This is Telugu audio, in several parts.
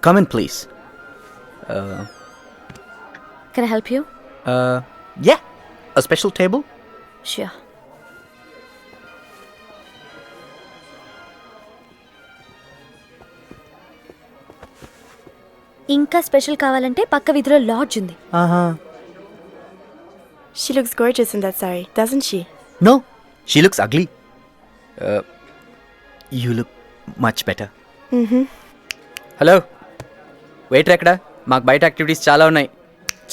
Come in, please. Can I help you? Yeah. A special table? Sure. ఇంకా స్పెషల్ కావాలంటే పక్క వీధిలో లాడ్జ్ ఉంది. She looks gorgeous in that sari, doesn't she? No, she looks ugly. You look much better. Hello, waiter ఎక్కడ? మాకు బయట యాక్టివిటీస్ చాలా ఉన్నాయి.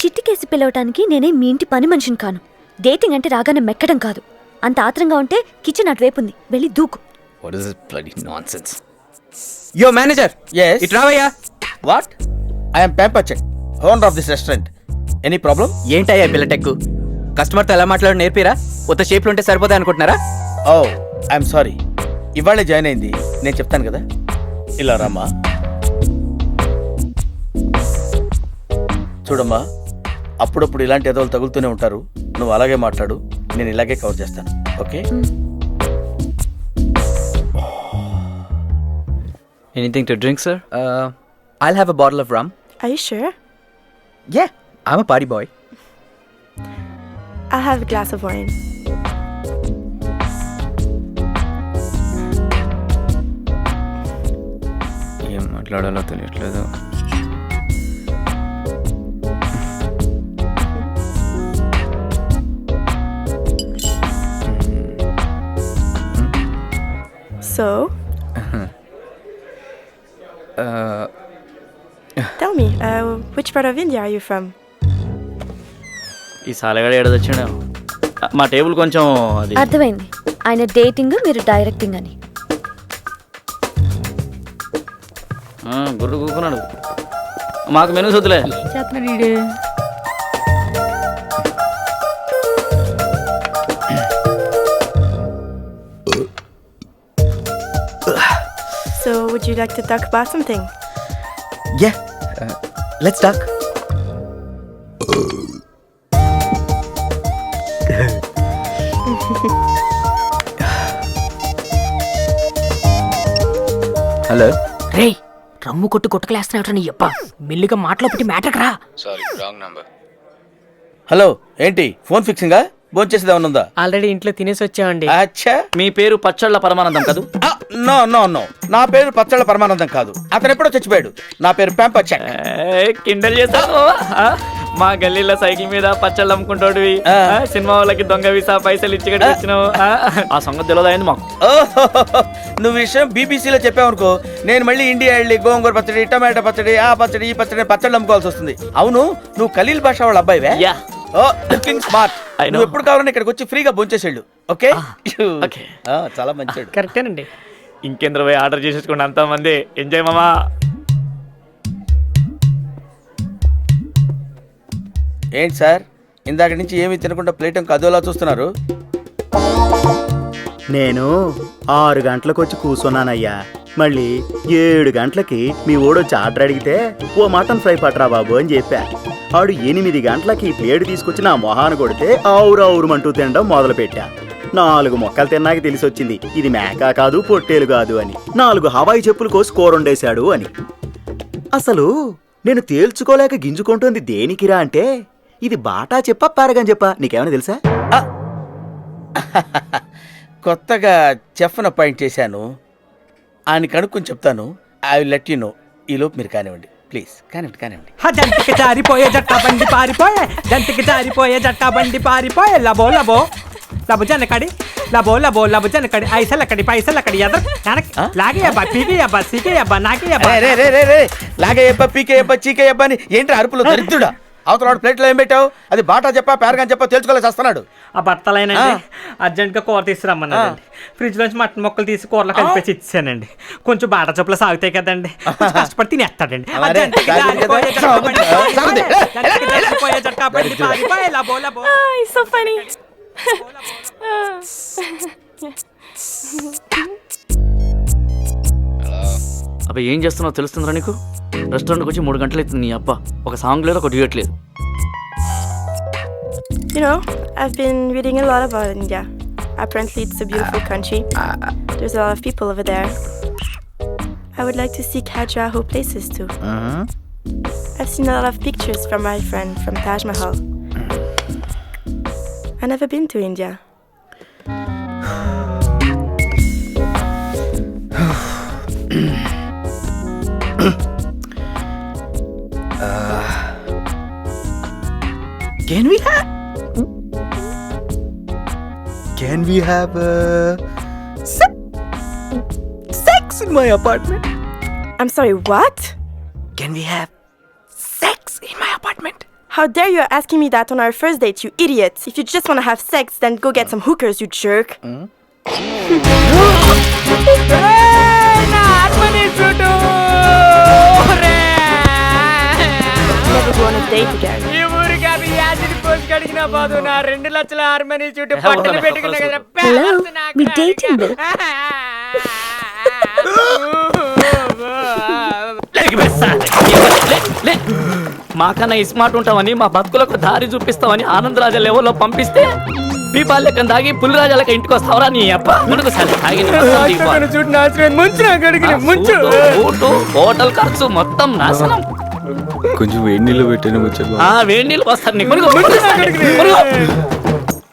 చిట్టికేసి పిలవటానికి నేనే మీ ఇంటి పని మనిషిని కాను. డేటింగ్ అంటే రాగానే మెక్కడం కాదు. అంత ఆత్రంగా ఉంటే కిచెన్ అటువైపుంది, వెళ్ళి దూకు. What is this bloody nonsense? Yo, manager. Yes. ఇట్రావయ్యా. What? I am Pampachak, owner of this restaurant. Any problem? ఏంటయ్యా బిల్లటెక్కు? కస్టమర్తో ఎలా మాట్లాడో నేర్పిరా? కొత్త షేప్లు ఉంటే సరిపోతాయి అనుకుంటున్నారా? Oh, I'm sorry. ఇవాళే జాయిన్ అయింది, నేను చెప్తాను కదా. ఇలా రామ్మా. చూడమ్మా, అప్పుడప్పుడు ఇలాంటి ఎదవలు తగులుతూనే ఉంటారు. నువ్వు అలాగే మాట్లాడు, నేను ఇలాగే కవర్ చేస్తాను. Okay? Anything to drink, sir? I'll have a bottle of rum. Are you sure? Yeah, I'm a party boy. I'll have a glass of wine. ఏం మాట్లాడాలో తెలియట్లేదు. So? Tell me, which part of India are you from? ఈ సాలగాడు ఏడదొచ్చాడు. మా టేబుల్ కొంచెం అది. అర్థమైంది, ఆయన డేటింగ్, మీరు డైరెక్టింగ్ అని. గుర్రు కూకున్నాడు. మాకు మెనూ వద్దులే. So, would you like to talk about something? Yeah, let's talk. Hello. రేయ్, రమ్ము కొట్టు కొట్టకలేస్తున్నావు నీ అప్ప. మెల్లిగా మాటలో పెట్టి మ్యాటర్కి రా. Sorry, wrong number. హలో, ఏంటి ఫోన్ ఫిక్సింగా? భోంచేసేది ఏమన్నా ఉందా? ఆల్రెడీ ఇంట్లో తినేసి వచ్చామండి. అచ్చా, మీ పేరు పచ్చళ్ళ పరమానందం కాదు? నో నో నో, నా పేరు పచ్చళ్ళ పరమానందం కాదు. అతను ఎప్పుడో చచ్చిపోయాడు. నా పేరు ప్యాంపచ్చక్. కిండల్ చేస్తాను. మా గల్లీలో సైకిల్ మీద పచ్చళ్ళు అమ్ముకుంటాడు. సినిమా వాళ్ళకి దొంగ వీసా పైసలు ఇచ్చి వచ్చినావు. ఆ సంగతి తెలియదు మాకు. నువ్వు విషయం బీబీసీలో చెప్పావనుకో, నేను మళ్ళీ ఇండియా వెళ్ళి గోంగూర పచ్చడి, టమాటా పచ్చడి, ఆ పచ్చడి, ఈ పచ్చడి, పచ్చళ్ళు అమ్ముకోవాల్సి వస్తుంది. అవును, నువ్వు ఖలీల్ బాషా వాళ్ళ అబ్బాయివే? ఓ, లుకింగ్ స్మార్ట్. నువ్వు ఎప్పుడు కావాలని ఇక్కడికి వచ్చి ఫ్రీగా భోంచేసేళ్ళు. ఓకే? చాలా మంచిది. కరెక్టేనండి. ఇంకెందరూ పోయి ఆర్డర్ చేసేసుకోండి, అంతా మంది ఎంజాయ్ మామా. ఏంటి సార్, ఇందాక నుంచి ఏమీ తినకుండా ప్లేట్ అదోలా చూస్తున్నారు? నేను 6 గంటలకు వచ్చి కూర్చున్నానయ్యా. మళ్ళీ 7 గంటలకి మీ ఓడొచ్చి ఆర్డర్ అడిగితే ఓ మటన్ ఫ్రై పట్టరా బాబు అని చెప్పా. ఆడు 8 గంటలకి ప్లేట్ తీసుకొచ్చి నా మొహాన్ని కొడితే ఆవురవురుమంటూ తినడం మొదలుపెట్టా. 4 మొక్కలు తిన్నాక తెలిసొచ్చింది ఇది మేక కాదు, పొట్టేలు కాదు అని. 4 హవాయి చెప్పులు కోసి కూరండేశాడు అని. అసలు నేను తేల్చుకోలేక గింజుకుంటోంది దేనికిరా అంటే, ఇది బాటా చెప్పా పారగని చెప్పా, నీకేమైనా తెలుసా? కొత్తగా చెఫ్ను అపాయింట్ చేశాను, ఆయన కనుక్కొని చెప్తాను. I will let you know. ఈలోపు మీరు కానివ్వండి ప్లీజ్. కానివ్వండి. జంటికి జారిపోయే జట్టా బండి పారిపోయే, జంటికి జారిపోయే జట్టా బండి పారిపోయే. లబో లబో లబు జనకడి, లబో లబో లబు జనకడి. ఐసలక్కడి పైసలక్కడి ఎదర్ లాగే అబ్బా, పీకే అబ్బా, సీకే అబ్బా, నాకే అబ్బా. రే లాగే అబ్బా, పీకే అబ్బా, చీకే అబ్బా అని ఏంటి అరుపులు దరిద్రుడా? అవతల ప్లేట్లో ఏం పెట్టావు? అది బాటా చెప్పా పేరగాని చెప్పా తేల్చుకోలేసి వస్తున్నాడు. ఆ బట్టలైనండి అర్జెంట్గా కూర తీసుకురమ్మన్నానండి. ఫ్రిడ్జ్ లోంచి మటన్ మొక్కలు తీసి కూరలో కలిపేసి ఇచ్చానండి. కొంచెం బాట చెప్పులు సాగుతాయి కదండి, కష్టపడి తినేస్తాడండి. So funny. అబ్బా, ఏం చేస్తున్నావు తెలుస్తుందిరా నీకు? రెస్టారెంట్కి వచ్చి 3 గంటలు అవుతుంది. నీ అబ్బా, ఒక సాంగ్ లేదు, ఒక డ్యూయట్ లేదు. You know, I've been reading a lot about India. Apparently it's a beautiful country. There's a lot of people over there. I would like to see Khajuraho places too. I've seen a lot of pictures from my friend from Taj Mahal. I've never been to India. Can we have sex in my apartment? I'm sorry, what? Can we have sex in my apartment? How dare you asking me that on our first date, you idiot! If you just want to have sex, then go get some hookers, you jerk. Never go on a date again. ఈ ఊరికి అది యాసిడ్ పోసి కడిగిన బాదు నా 2 లక్షల హార్మనీ చుట్టూ పట్టలు పెట్టుకున్నా కదా హలో మీ డేటింగ్ బిల్ మాకన్నా స్మార్ట్ ఉంటామని మా బతుకులకు దారి చూపిస్తామని ఆనందరాజ లెవెల్లో పంపిస్తే పీపాలెక్కన దాగి పులిరాజాలకి ఇంటికి వస్తావరా నీ అప్ప మునుకు సార్ హోటల్ ఖర్చు మొత్తం నాశనం. కొంచెం వేడి నీళ్ళు పెట్టాను వేడి నీళ్ళు వస్తారు నీకు